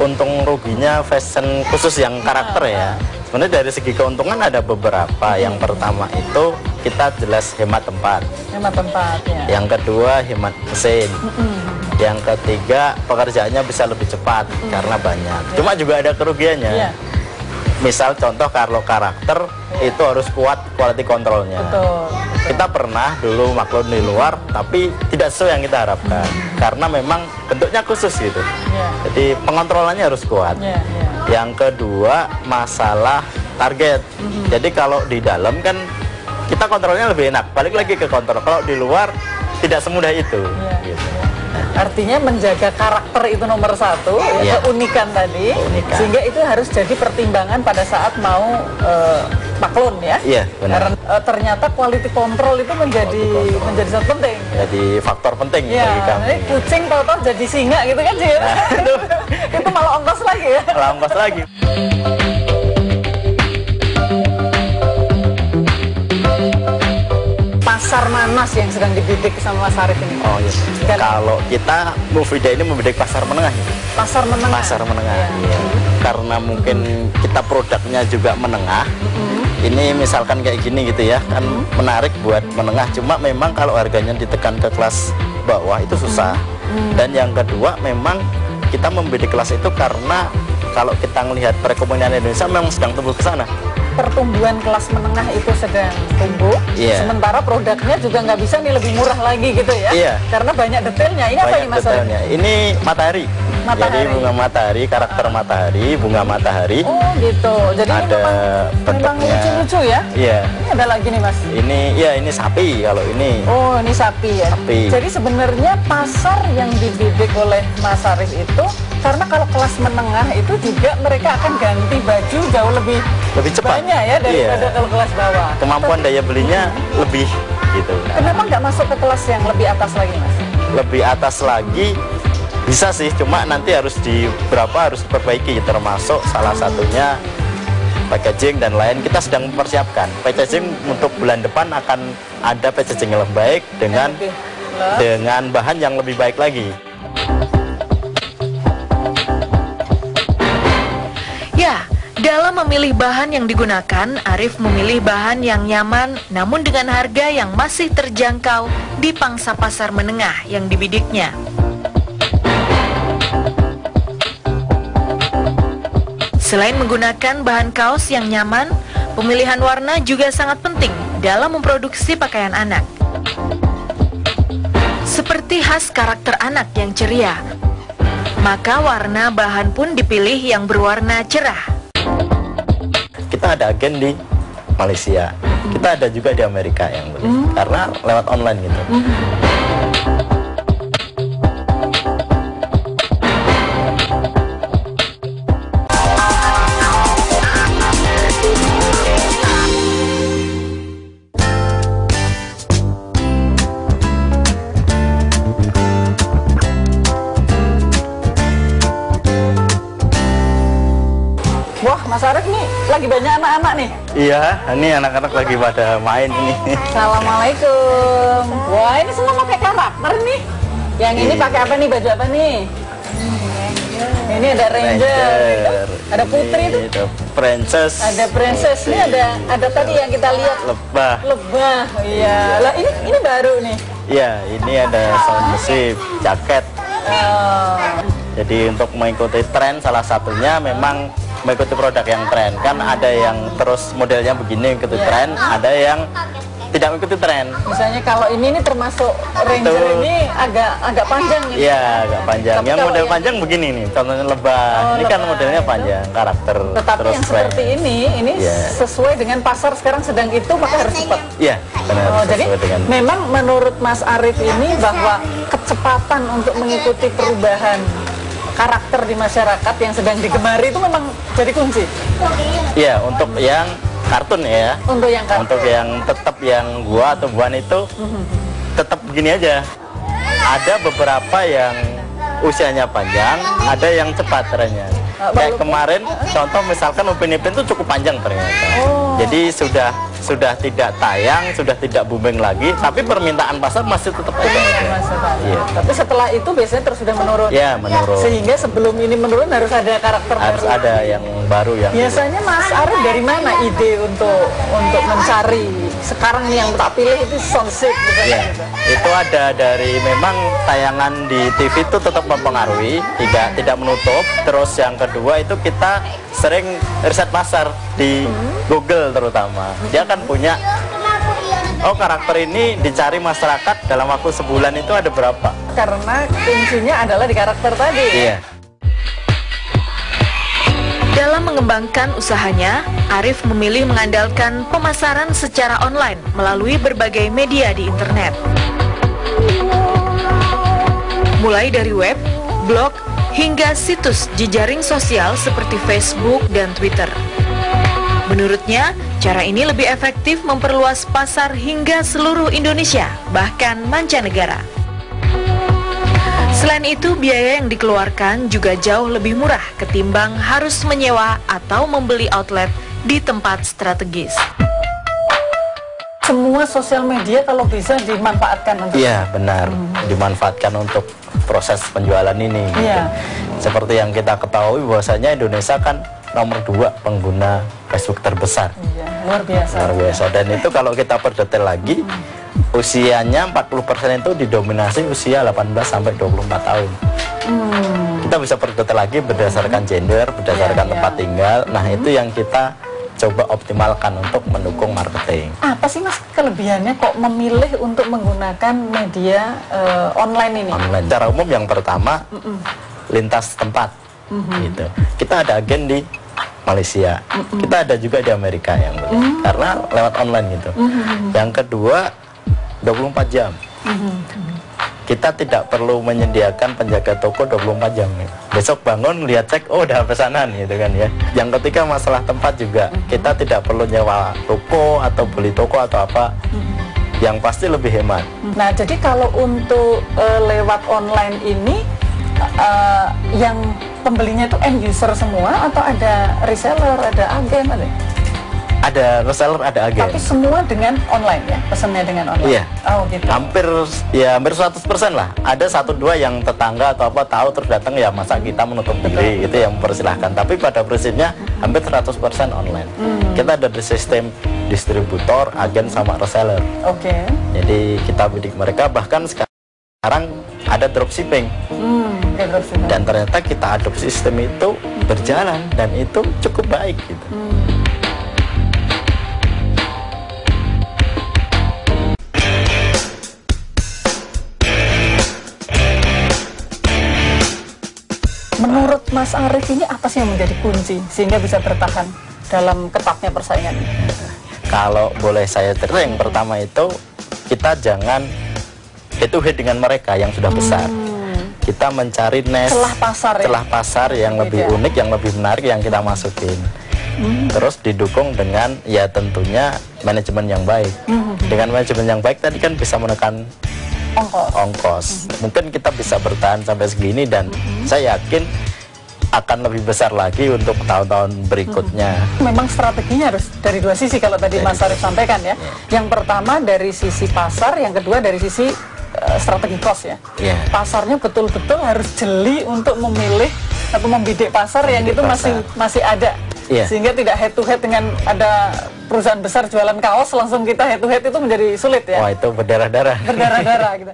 untung ruginya fashion khusus yang karakter ya. Sebenarnya dari segi keuntungan ada beberapa. Yang pertama itu kita jelas hemat tempat. Hemat tempat ya. Yang kedua hemat mesin. Yang ketiga pekerjaannya bisa lebih cepat karena banyak. Cuma juga ada kerugiannya. Misal contoh kalau karakter itu harus kuat quality controlnya. Betul. Kita pernah dulu maklun di luar tapi tidak sesuai yang kita harapkan karena memang bentuknya khusus gitu. Jadi pengontrolannya harus kuat. Yang kedua masalah target. Jadi kalau di dalam kan kita kontrolnya lebih enak. Balik lagi ke kontrol. Kalau di luar tidak semudah itu. Gitu. Artinya menjaga karakter itu nomor satu, keunikan tadi, sehingga itu harus jadi pertimbangan pada saat mau maklun ya. Iya, benar. Karena ternyata quality control itu menjadi sangat penting. Jadi faktor penting bagi kami. Jadi kucing tahu-tahu jadi singa gitu kan sih. Itu malah ongkos lagi ya. Malah ongkos lagi. Pasar mana yang sedang dibidik sama Mas Arief ini? Oh iya. Kalau kita Movida ini membidik pasar menengah. Pasar menengah. Pasar menengah. Iya. Karena mungkin kita produknya juga menengah. Ini misalkan kayak gini gitu ya, kan menarik buat menengah. Cuma memang kalau harganya ditekan ke kelas bawah itu susah. Dan yang kedua memang kita membidik kelas itu karena kalau kita melihat perekonomian Indonesia memang sedang tumbuh ke sana. Pertumbuhan kelas menengah itu sedang tumbuh, sementara produknya juga nggak bisa nih lebih murah lagi gitu ya, karena banyak detailnya. Ini apa ini Mas? Ini matahari. Jadi bunga matahari, karakter matahari, bunga matahari. Oh gitu. Jadi ada memang lucu-lucu ya? Iya. Ini ada lagi nih Mas. Ini sapi kalau ini. Oh ini sapi ya. Sapi. Jadi sebenarnya pasar yang dibidik oleh Mas Arief itu karena kalau kelas menengah itu juga mereka akan ganti baju jauh lebih cepat ya daripada kalau kelas bawah. Kemampuan daya belinya lebih gitu. Kenapa nggak masuk ke kelas yang lebih atas lagi Mas? Lebih atas lagi bisa sih, cuma nanti harus diperbaiki, termasuk salah satunya packaging dan lain. Kita sedang mempersiapkan packaging untuk bulan depan akan ada packaging yang lebih baik dengan bahan yang lebih baik lagi. Ya, dalam memilih bahan yang digunakan, Arief memilih bahan yang nyaman namun dengan harga yang masih terjangkau di pangsa pasar menengah yang dibidiknya. Selain menggunakan bahan kaos yang nyaman, pemilihan warna juga sangat penting dalam memproduksi pakaian anak. Seperti khas karakter anak yang ceria, maka warna bahan pun dipilih yang berwarna cerah. Kita ada agen di Malaysia, kita ada juga di Amerika yang beli, karena lewat online gitu. Wah, Mas Arief nih lagi banyak anak-anak nih. Iya, ini anak-anak lagi pada main ini. Assalamualaikum. Wah, ini semua pakai karakter nih. Yang ini pakai apa nih? Baju apa nih? Ini ada Ranger. Ada Putri itu. Ada Princess. Ada Princess. Ini ada tadi yang kita lihat. Lebah. Lebah. Iya. Lah ini baru nih. Iya, ini ada sound musik, jaket. Jadi untuk mengikuti tren salah satunya memang mengikuti produk yang tren. Kan ada yang terus modelnya begini mengikuti tren, ada yang tidak mengikuti tren. Misalnya kalau ini termasuk Ranger ini agak panjang gitu. Iya, agak panjang. Yang model panjang begini nih, contohnya lebah. Ini kan modelnya panjang, karakter. Tetapi terus yang seperti ini sesuai dengan pasar sekarang sedang itu, maka harus cepat. Iya, benar. Jadi memang menurut Mas Arief ini bahwa kecepatan untuk mengikuti perubahan karakter di masyarakat yang sedang digemari itu memang jadi kunci. Iya, untuk yang kartun ya. Untuk yang kartun. Untuk yang tetap yang gua atau buan itu tetap begini aja. Ada beberapa yang usianya panjang, ada yang cepat trennya. Kayak kemarin contoh misalkan Upin Ipin itu cukup panjang ternyata. Jadi sudah tidak tayang, sudah tidak booming lagi, tapi permintaan pasar masih tetap ada. Iya. Tapi setelah itu biasanya terus sudah menurun. Ya, menurun. Sehingga sebelum ini menurun harus ada karakter harus baru. ada yang baru yang biasanya Mas Arif dari mana ide untuk mencari sekarang yang tak pilih itu Sonship misalnya gitu. Itu ada dari memang tayangan di TV itu tetap mempengaruhi, tidak menutup. Terus yang kedua itu kita sering riset pasar di Google terutama. Dia kan punya karakter ini dicari masyarakat dalam waktu sebulan itu ada berapa. Karena kuncinya adalah di karakter tadi. Iya. Dalam mengembangkan usahanya, Arif memilih mengandalkan pemasaran secara online melalui berbagai media di internet. Mulai dari web, blog, hingga situs jejaring sosial seperti Facebook dan Twitter. Menurutnya, cara ini lebih efektif memperluas pasar hingga seluruh Indonesia, bahkan mancanegara. Selain itu, biaya yang dikeluarkan juga jauh lebih murah ketimbang harus menyewa atau membeli outlet di tempat strategis. Semua sosial media kalau bisa dimanfaatkan untuk... Iya, benar. Dimanfaatkan untuk proses penjualan ini. Iya. Seperti yang kita ketahui bahwasanya Indonesia kan nomor 2 pengguna Facebook terbesar. Iya, luar biasa. Luar biasa. Dan itu kalau kita perdetail lagi, usianya 40% itu didominasi usia 18 sampai 24 tahun. Kita bisa perdetail lagi berdasarkan gender, berdasarkan tempat tinggal. Nah, itu yang kita coba optimalkan untuk mendukung marketing. Apa sih Mas kelebihannya kok memilih untuk menggunakan media online ini? Online. Secara umum yang pertama, lintas tempat. Gitu. Kita ada agen di Malaysia, kita ada juga di Amerika yang karena lewat online gitu. Yang kedua, 24 jam. Kita tidak perlu menyediakan penjaga toko 24 jam. Besok bangun, lihat cek, oh udah pesanan gitu kan ya. Yang ketiga masalah tempat juga. Kita tidak perlu nyewa toko atau beli toko atau apa. Yang pasti lebih hemat. Nah, jadi kalau untuk lewat online ini yang pembelinya itu end user semua atau ada reseller, ada agen, ada? Ada reseller, ada agen. Tapi semua dengan online ya, pesannya dengan online. Iya. Oh gitu. Hampir 100% lah. Ada 1-2 yang tetangga atau apa tahu terus datang ya masa kita menutup diri itu yang mempersilahkan. Tapi pada prinsipnya hampir 100% online. Kita ada di sistem distributor, agen sama reseller. Oke. Jadi kita bidik mereka, bahkan sekarang ada dropshipping. Dan ternyata kita adopsi sistem itu berjalan dan itu cukup baik gitu. Menurut Mas Arif ini apa sih yang menjadi kunci sehingga bisa bertahan dalam ketatnya persaingan ini? Kalau boleh saya cerita, yang pertama itu kita jangan head to head dengan mereka yang sudah besar. Kita mencari celah pasar yang lebih unik, yang lebih menarik yang kita masukin. Terus didukung dengan ya tentunya manajemen yang baik. Dengan manajemen yang baik tadi kan bisa menekan ongkos. Mungkin kita bisa bertahan sampai segini dan saya yakin akan lebih besar lagi untuk tahun-tahun berikutnya. Memang strateginya harus dari dua sisi kalau tadi Mas Arif sampaikan ya. Yang pertama dari sisi pasar, yang kedua dari sisi strategi cost ya. Pasarnya betul-betul harus jeli untuk memilih atau membidik pasar yang itu masih ada. Sehingga tidak head to head dengan ada perusahaan besar jualan kaos langsung kita head to head itu menjadi sulit ya. Wah, itu berdarah-darah. Berdarah-darah gitu.